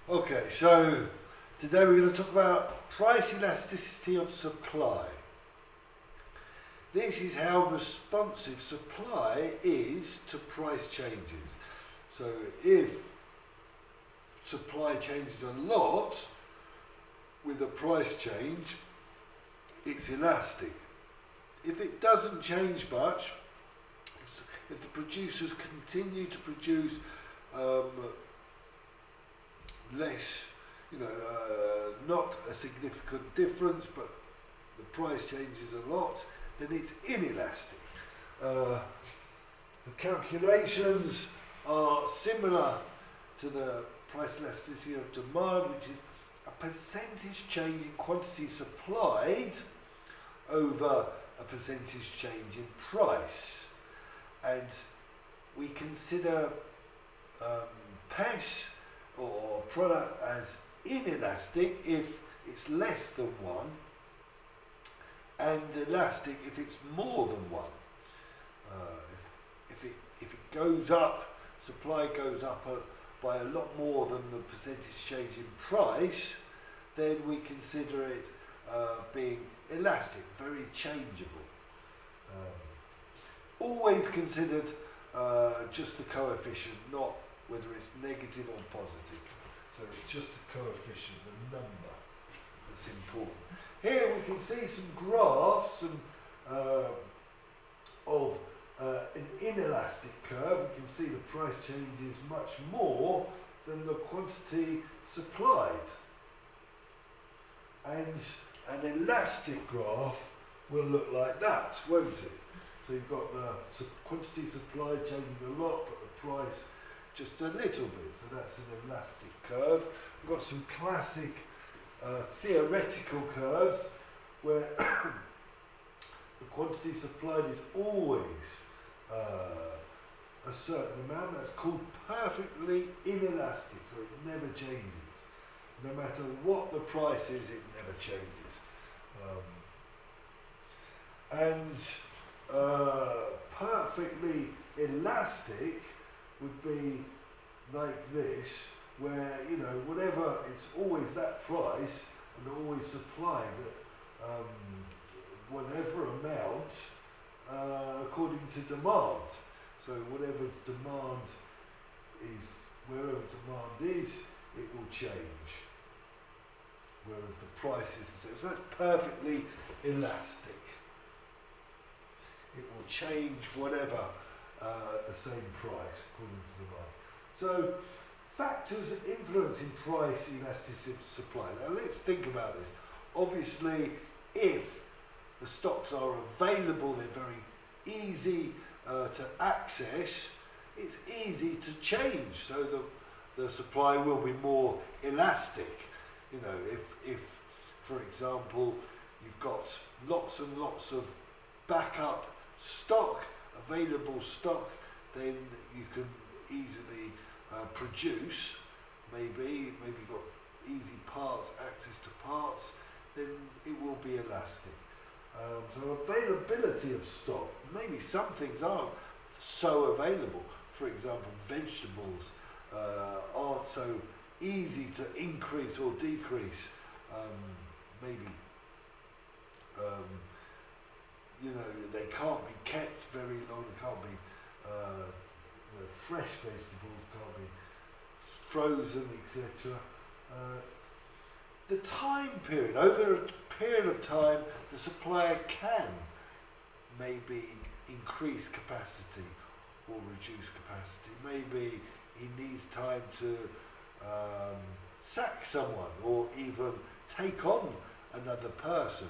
Okay, so today we're going to talk about price elasticity of supply. This is how responsive supply is to price changes. So if supply changes a lot with a price change, it's elastic. If it doesn't change much, if the producers continue to produce less, not a significant difference, but the price changes a lot, then it's inelastic. The calculations are similar to the price elasticity of demand, which is a percentage change in quantity supplied over a percentage change in price. And we consider PES or product as inelastic if it's less than 1, and elastic if it's more than 1. If it goes up, supply goes up by a lot more than the percentage change in price, then we consider it being elastic, very changeable. Always considered just the coefficient, not whether it's negative or positive. So it's just the coefficient, the number, that's important. Here we can see some graphs of an inelastic curve. We can see the price change is much more than the quantity supplied. And an elastic graph will look like that, won't it? So you've got the quantity supplied changing a lot, but the price just a little bit. So that's an elastic curve. We've got some classic theoretical curves where the quantity supplied is always a certain amount. That's called perfectly inelastic, so it never changes. No matter what the price is, it never changes. Perfectly elastic would be like this, where whatever, it's always that price and always supplied at whatever amount according to demand. So whatever demand is, wherever demand is, it will change. Whereas the price is the same. So that's perfectly elastic. It will change whatever at the same price according to demand. So factors that influence in price elasticity of supply. Now let's think about this. Obviously, if the stocks are available, they're very easy to access, it's easy to change, so the supply will be more elastic. If for example you've got lots and lots of backup stock, available stock, then you can easily produce, maybe you've got easy parts, access to parts, then it will be elastic. So availability of stock, maybe some things aren't so available. For example, vegetables aren't so easy to increase or decrease. They can't be kept very long. They can't be fresh vegetables, can't be frozen, etc. The time period, over a period of time, the supplier can maybe increase capacity or reduce capacity. Maybe he needs time to sack someone or even take on another person.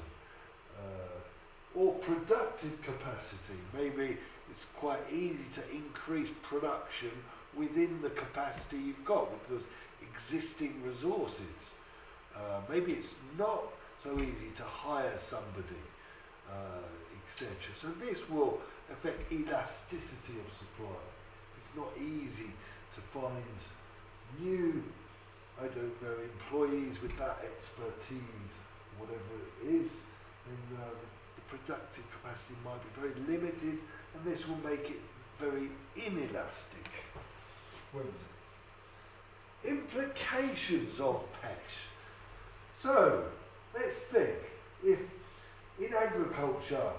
Or productive capacity. Maybe it's quite easy to increase production within the capacity you've got with those existing resources. Maybe it's not so easy to hire somebody, etc. So this will affect elasticity of supply. It's not easy to find new, employees with that expertise, whatever it is, then the productive capacity might be very limited, and this will make it very inelastic. Implications implications of PES. So let's think, if in agriculture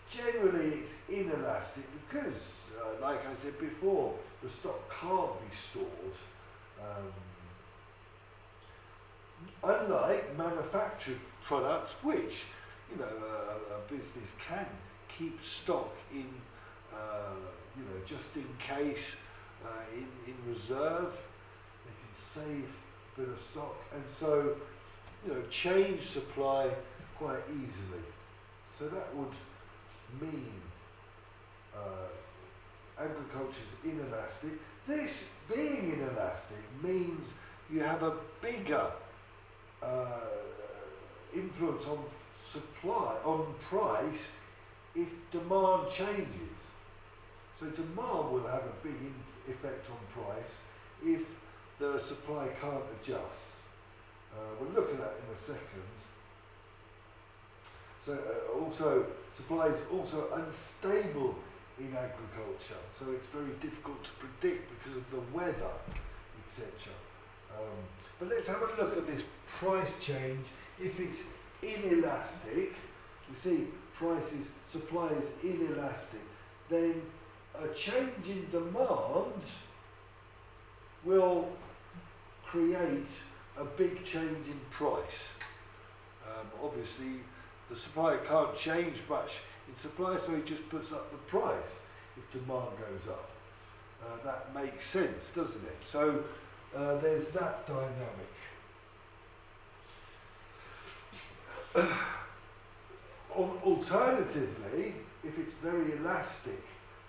generally it's inelastic because, like I said before, the stock can't be stored. Unlike manufactured products, which a business can keep stock in, just in case, in reserve, they can save a bit of stock, and so change supply quite easily. So that would mean agriculture is inelastic. This being inelastic means you have a bigger influence on supply, on price, if demand changes. So demand will have a big effect on price if the supply can't adjust. We'll look at that in a second. So also, supply is also unstable in agriculture, so it's very difficult to predict because of the weather, etc. But let's have a look at this price change. If it's inelastic, we see supply is inelastic, then a change in demand will create a big change in price. Obviously, the supplier can't change much in supply, so he just puts up the price if demand goes up. That makes sense, doesn't it? So there's that dynamic. Alternatively, if it's very elastic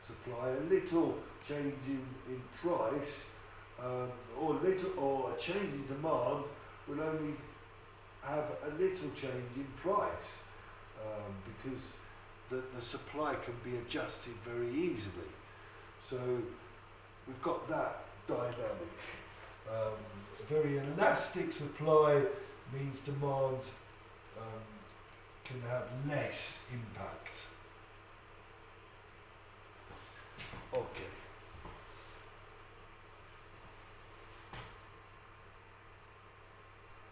supply, a little change in price or a change in demand will only have a little change in price because the supply can be adjusted very easily. So we've got that dynamic. Very elastic supply means demand can have less impact.